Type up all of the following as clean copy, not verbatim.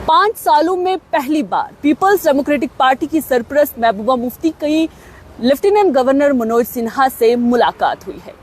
5 सालों में पहली बार पीपल्स डेमोक्रेटिक पार्टी की सरपरस्त महबूबा मुफ्ती की लेफ्टिनेंट गवर्नर मनोज सिन्हा से मुलाकात हुई है।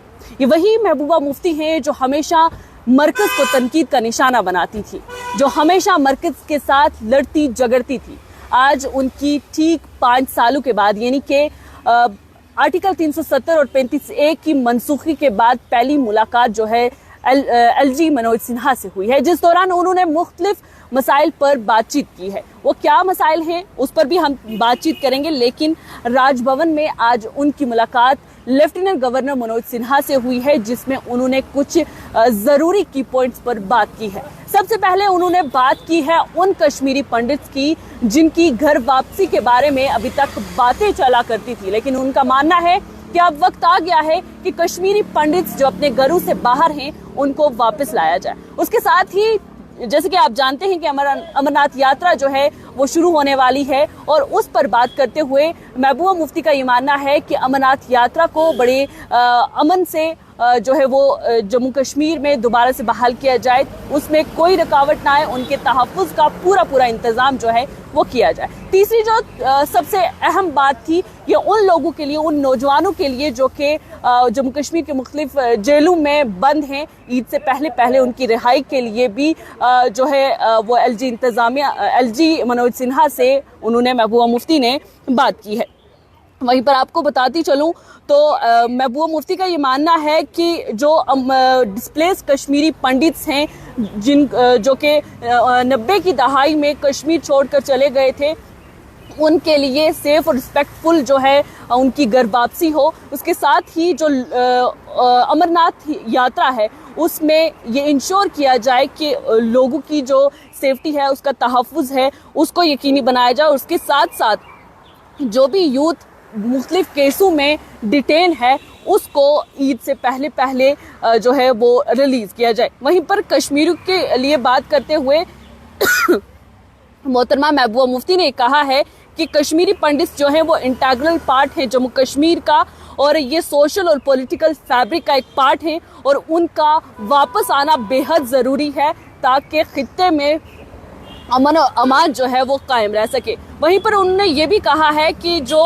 ये वही महबूबा मुफ्ती हैं जो हमेशा मरकज को तनकीद का निशाना बनाती थी, जो हमेशा मरकज के साथ लड़ती झगड़ती थी। आज उनकी ठीक 5 सालों के बाद यानी कि आर्टिकल 370 और 35A की मनसूखी के बाद पहली मुलाकात जो है एलजी मनोज सिन्हा से हुई है, जिस दौरान उन्होंने मुख्तलिफ मसाइल पर बातचीत की है। वो क्या मसाइल हैं उस पर भी हम बातचीत करेंगे, लेकिन राजभवन में आज उनकी मुलाकात लेफ्टिनेंट गवर्नर मनोज सिन्हा से हुई है, जिसमें उन्होंने कुछ जरूरी की पॉइंट्स पर बात की है। सबसे पहले उन्होंने बात की है उन कश्मीरी पंडित्स की जिनकी घर वापसी के बारे में अभी तक बातें चला करती थी, लेकिन उनका मानना है कि अब वक्त आ गया है कि कश्मीरी पंडित्स जो अपने घरों से बाहर हैं उनको वापस लाया जाए। उसके साथ ही जैसे कि आप जानते हैं कि अमरनाथ यात्रा जो है वो शुरू होने वाली है, और उस पर बात करते हुए महबूबा मुफ्ती का ये मानना है कि अमरनाथ यात्रा को बड़े अमन से जो है वो जम्मू कश्मीर में दोबारा से बहाल किया जाए, उसमें कोई रुकावट ना आए, उनके तहफ़्फ़ुज़ का पूरा इंतज़ाम जो है वो किया जाए। तीसरी जो सबसे अहम बात थी, ये उन लोगों के लिए, उन नौजवानों के लिए जो कि जम्मू कश्मीर के मुख्तलिफ जेलों में बंद हैं, ईद से पहले उनकी रिहाई के लिए भी जो है वो एलजी मनोज सिन्हा से उन्होंने महबूबा मुफ्ती ने बात की है। वहीं पर आपको बताती चलूं तो महबूबा मुफ्ती का ये मानना है कि जो डिस्प्लेस कश्मीरी पंडित्स हैं जो कि 90 की दहाई में कश्मीर छोड़कर चले गए थे, उनके लिए सेफ और रिस्पेक्टफुल जो है उनकी घर वापसी हो। उसके साथ ही जो अमरनाथ यात्रा है उसमें ये इंश्योर किया जाए कि लोगों की जो सेफ्टी है, उसका तहफ़्फ़ुज़ है, उसको यकीनी बनाया जाए। उसके साथ साथ जो भी यूथ मुख्तलिफ केसों में डिटेन है उसको ईद से पहले जो है वो रिलीज़ किया जाए। वहीं पर कश्मीर के लिए बात करते हुए मोहतरमा महबूबा मुफ्ती ने कहा है कि कश्मीरी पंडित्स जो हैं वो इंटीग्रल पार्ट है जम्मू कश्मीर का, और ये सोशल और पॉलिटिकल फैब्रिक का एक पार्ट है, और उनका वापस आना बेहद ज़रूरी है ताकि खित्ते में अमन और अमान जो है वो कायम रह सके। वहीं पर उन्होंने ये भी कहा है कि जो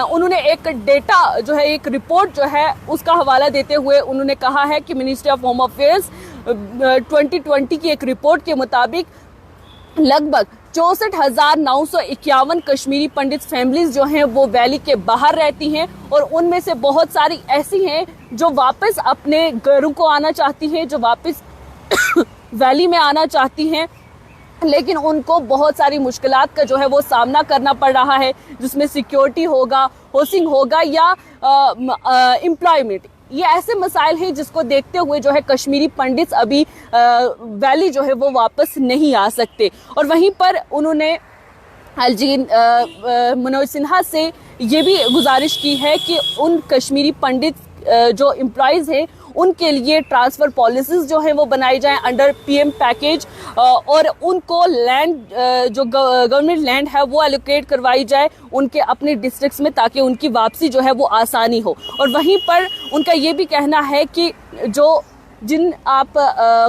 उन्होंने एक डेटा जो है, एक रिपोर्ट जो है उसका हवाला देते हुए उन्होंने कहा है कि मिनिस्ट्री ऑफ होम अफेयर्स 2020 की एक रिपोर्ट के मुताबिक लगभग 64,951 कश्मीरी पंडित फैमिलीज जो हैं वो वैली के बाहर रहती हैं, और उनमें से बहुत सारी ऐसी हैं जो वापस अपने घरों को आना चाहती हैं, जो वापस वैली में आना चाहती हैं, लेकिन उनको बहुत सारी मुश्किलात का जो है वो सामना करना पड़ रहा है, जिसमें सिक्योरिटी होगा, हाउसिंग होगा या एम्प्लॉयमेंट। ये ऐसे मसाइल हैं जिसको देखते हुए जो है कश्मीरी पंडित्स अभी वैली जो है वो वापस नहीं आ सकते। और वहीं पर उन्होंने एलजी मनोज सिन्हा से ये भी गुजारिश की है कि उन कश्मीरी पंडित जो एम्प्लॉयज़ हैं उनके लिए ट्रांसफ़र पॉलिसीज़ जो हैं वो बनाई जाएं अंडर पीएम पैकेज, और उनको लैंड जो गवर्नमेंट लैंड है वो एलोकेट करवाई जाए उनके अपने डिस्ट्रिक्ट्स में, ताकि उनकी वापसी जो है वो आसानी हो। और वहीं पर उनका ये भी कहना है कि जिन आप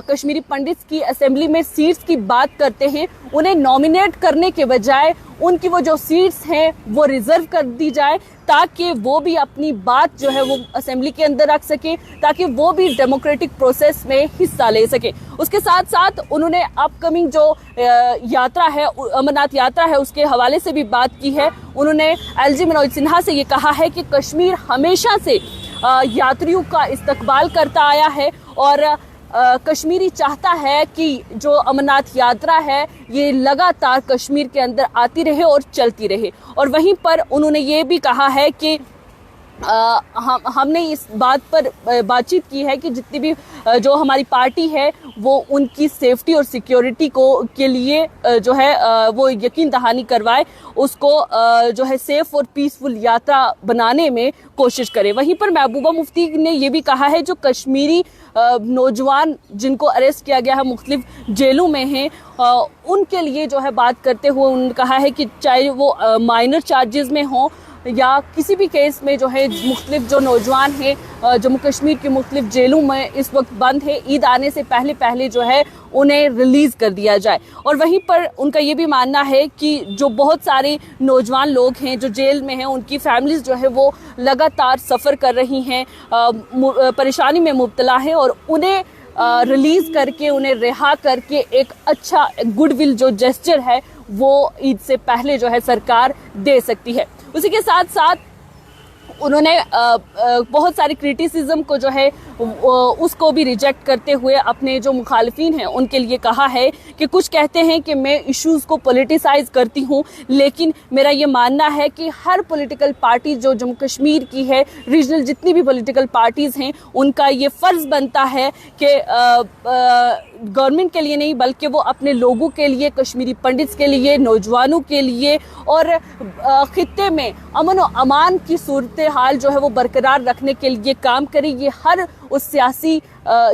कश्मीरी पंडित्स की असेंबली में सीट्स की बात करते हैं, उन्हें नॉमिनेट करने के बजाय उनकी वो जो सीट्स हैं वो रिजर्व कर दी जाए, ताकि वो भी अपनी बात जो है वो असेंबली के अंदर रख सके, ताकि वो भी डेमोक्रेटिक प्रोसेस में हिस्सा ले सके। उसके साथ साथ उन्होंने अपकमिंग जो यात्रा है, अमरनाथ यात्रा है, उसके हवाले से भी बात की है। उन्होंने एलजी मनोज सिन्हा से ये कहा है कि कश्मीर हमेशा से यात्रियों का इस्तकबाल करता आया है, और कश्मीरी चाहता है कि जो अमरनाथ यात्रा है ये लगातार कश्मीर के अंदर आती रहे और चलती रहे। और वहीं पर उन्होंने ये भी कहा है कि हमने इस बात पर बातचीत की है कि जितनी भी जो हमारी पार्टी है वो उनकी सेफ्टी और सिक्योरिटी के लिए जो है वो यकीन दहानी करवाए, उसको जो है सेफ और पीसफुल यात्रा बनाने में कोशिश करे। वहीं पर महबूबा मुफ्ती ने ये भी कहा है जो कश्मीरी नौजवान जिनको अरेस्ट किया गया है, मुख्तलिफ जेलों में हैं, उनके लिए जो है बात करते हुए उन्होंने कहा है कि चाहे वो माइनर चार्जेस में हों یا کسی بھی کیس میں جو ہے مختلف جو نوجوان ہیں جموں کشمیر کی مختلف جیلوں میں اس وقت بند ہے، عید آنے سے پہلے جو ہے انہیں ریلیز کر دیا جائے۔ اور وہیں پر ان کا یہ بھی ماننا ہے کہ جو بہت سارے نوجوان لوگ ہیں جو جیل میں ہیں، ان کی فیملیز جو ہے وہ لگاتار سفر کر رہی ہیں، پریشانی میں مبتلا ہیں، اور انہیں ریلیز کر کے، انہیں رہا کر کے ایک اچھا گڈ ول جو جیسچر ہے وہ عید سے پہلے جو ہے سرکار دے سکتی ہے۔ اسی کے ساتھ ساتھ انہوں نے بہت ساری کرٹیسزم کو جو ہے اس کو بھی ریجیکٹ کرتے ہوئے اپنے جو مخالفین ہیں ان کے لیے کہا ہے کہ کچھ کہتے ہیں کہ میں ایشوز کو پولیٹیسائز کرتی ہوں، لیکن میرا یہ ماننا ہے کہ ہر پولیٹیکل پارٹی جو جموں کشمیر کی ہے، ریجنل جتنی بھی پولیٹیکل پارٹیز ہیں، ان کا یہ فرض بنتا ہے کہ گورنمنٹ کے لیے نہیں بلکہ وہ اپنے لوگوں کے لیے، کشمیری پنڈتس کے لیے، نوجوانوں کے لیے اور خطے میں امن و امان کی صورتحال جو ہے وہ برقرار رکھنے کے لیے کام کرے۔ یہ ہر اس سیاسی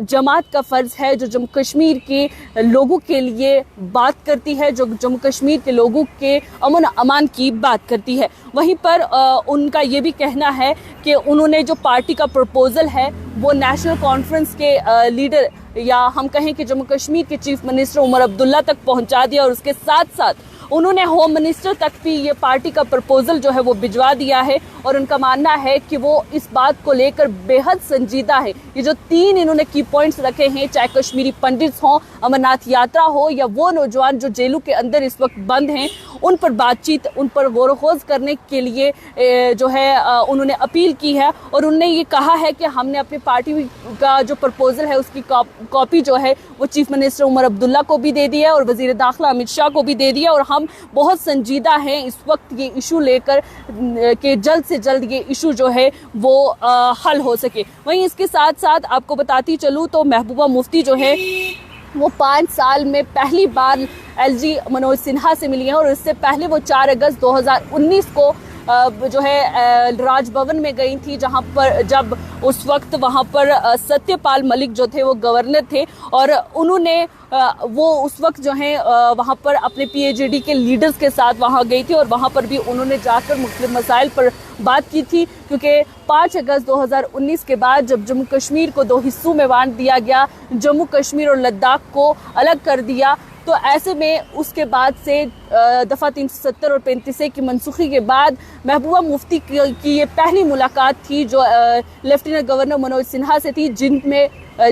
جماعت کا فرض ہے جو جموں کشمیر کے لوگوں کے لیے بات کرتی ہے، جو جموں کشمیر کے لوگوں کے امن و امان کی بات کرتی ہے۔ وہیں پر ان کا یہ بھی کہنا ہے کہ انہوں نے جو پارٹی کا پروپوزل ہے وہ نیشنل کانفرنس کے لیڈر یا ہم کہیں کہ جموں کشمیر کے چیف منسٹر عمر عبداللہ تک پہنچا دیا، اور اس کے ساتھ ساتھ انہوں نے ہوم منسٹر تک بھی یہ پارٹی کا پرپوزل جو ہے وہ بھجوا دیا ہے، اور ان کا ماننا ہے کہ وہ اس بات کو لے کر بے حد سنجیدہ ہے۔ یہ جو 3 انہوں نے کی پوائنٹس رکھے ہیں، چاہے کشمیری پنڈتس ہوں، امرناتھ یاترا ہو، یا وہ نوجوان جو جیلوں کے اندر اس وقت بند ہیں، ان پر بات چیت، ان پر غور و خوض کرنے کے لیے جو ہے انہوں نے اپیل کی ہے، اور انہوں نے یہ کہا ہے کہ ہم نے اپنی پارٹی کا جو پرپوزل ہے اس کی کاپی جو ہے وہ چیف منسٹر عمر عبداللہ کو بھی دے دی ہے اور وزیر داخلہ امت شاہ کو بھی دے دیا، اور ہم بہت سنجیدہ ہیں اس وقت یہ ایشو لے کر کہ جلد سے جلد یہ ایشو جو ہے وہ حل ہو سکے۔ وہیں اس کے ساتھ ساتھ آپ کو بتاتی چلوں تو محبوبہ مفتی جو ہے وہ 5 سال میں پہلی بار ایل جی منوج سنہا سے ملی ہیں، اور اس سے پہلے وہ 4 اگست 2019 کو جو ہے راج بھون میں گئی تھی، جہاں پر جب اس وقت وہاں پر ستیہ پال ملک جو تھے وہ گورنر تھے، اور انہوں نے وہ اس وقت جو ہیں وہاں پر اپنے پی ایچ ڈی کے لیڈرز کے ساتھ وہاں گئی تھی، اور وہاں پر بھی انہوں نے جا کر مختلف مسائل پر بات کی تھی، کیونکہ 5 اگست 2019 کے بعد جب جموں کشمیر کو 2 حصوں میں بانٹ دیا گیا، جموں کشمیر اور لداخ کو الگ کر دیا، تو ایسے میں اس کے بعد سے دفعہ 370 اور 35 کی منسوخی کے بعد محبوبہ مفتی کی یہ پہلی ملاقات تھی جو لیفٹیننٹ گورنر منوج سنہا سے تھی،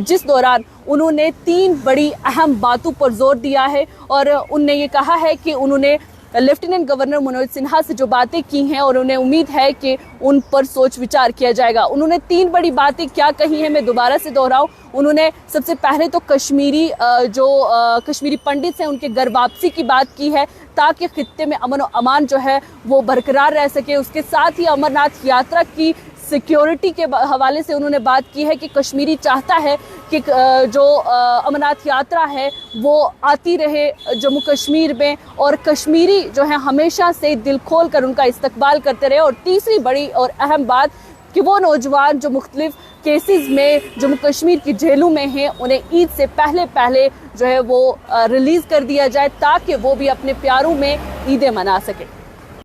جس دوران انہوں نے 3 بڑی اہم باتوں پر زور دیا ہے، اور انہوں نے یہ کہا ہے کہ انہوں نے لیفٹیننٹ گورنر منوج سنہا سے جو باتیں کی ہیں اور انہیں امید ہے کہ ان پر سوچ وچار کیا جائے گا۔ انہوں نے 3 بڑی باتیں کیا کہی ہیں، میں دوبارہ سے دہراؤں۔ انہوں نے سب سے پہلے تو کشمیری پنڈتس ہیں ان کے گھر واپسی کی بات کی ہے، تاکہ خطے میں امن و امان جو ہے وہ برقرار رہ سکے۔ اس کے ساتھ ہی امرناتھ یاترا کی سیکیورٹی کے حوالے سے انہوں نے بات کی ہے کہ کشمیری چاہتا ہے کہ جو امرناتھ یاترا ہے وہ آتی رہے جموں کشمیر میں، اور کشمیری جو ہے ہمیشہ سے دل کھول کر ان کا استقبال کرتے رہے۔ اور تیسری بڑی اور اہم بات کہ وہ نوجوان جو مختلف کیسز میں جموں کشمیر کی جیلوں میں ہیں، انہیں عید سے پہلے جو ہے وہ ریلیز کر دیا جائے، تاکہ وہ بھی اپنے پیاروں میں عیدیں منا سکیں۔